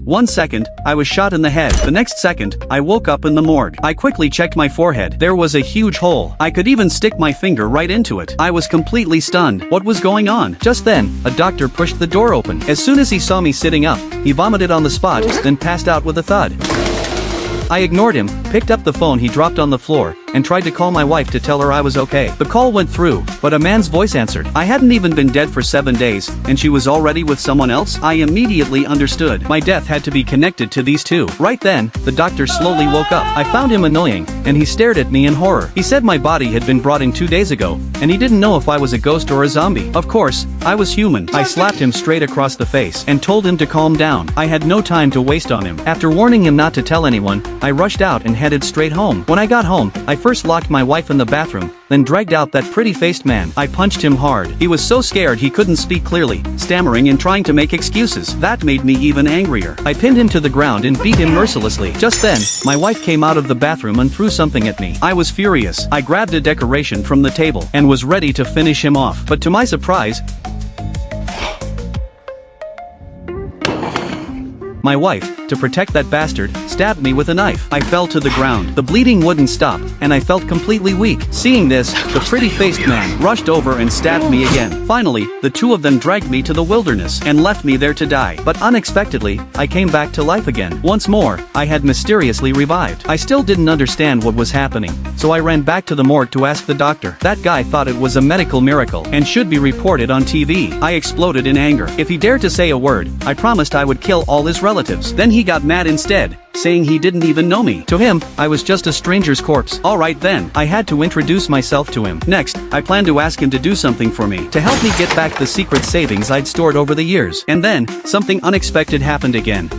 1 second, I was shot in the head. The next second, I woke up in the morgue. I quickly checked my forehead. There was a huge hole. I could even stick my finger right into it. I was completely stunned. What was going on? Just then, a doctor pushed the door open. As soon as he saw me sitting up, he vomited on the spot, then passed out with a thud. I ignored him, picked up the phone he dropped on the floor, and tried to call my wife to tell her I was okay. The call went through, but a man's voice answered. I hadn't even been dead for 7 days, and she was already with someone else? I immediately understood. My death had to be connected to these two. Right then, the doctor slowly woke up. I found him annoying, and he stared at me in horror. He said my body had been brought in 2 days ago, and he didn't know if I was a ghost or a zombie. Of course, I was human. I slapped him straight across the face, and told him to calm down. I had no time to waste on him. After warning him not to tell anyone, I rushed out and headed straight home. When I got home, I first locked my wife in the bathroom, then dragged out that pretty-faced man. I punched him hard. He was so scared he couldn't speak clearly, stammering and trying to make excuses. That made me even angrier. I pinned him to the ground and beat him mercilessly. Just then, my wife came out of the bathroom and threw something at me. I was furious. I grabbed a decoration from the table and was ready to finish him off. But to my surprise, my wife, to protect that bastard, stabbed me with a knife. I fell to the ground. The bleeding wouldn't stop, and I felt completely weak. Seeing this, the pretty-faced man rushed over and stabbed me again. Finally, the two of them dragged me to the wilderness and left me there to die. But unexpectedly, I came back to life again. Once more, I had mysteriously revived. I still didn't understand what was happening, so I ran back to the morgue to ask the doctor. That guy thought it was a medical miracle and should be reported on TV. I exploded in anger. If he dared to say a word, I promised I would kill all his relatives. Then he got mad instead, saying he didn't even know me. To him, I was just a stranger's corpse. Alright then, I had to introduce myself to him. Next, I planned to ask him to do something for me, to help me get back the secret savings I'd stored over the years. And then, something unexpected happened again.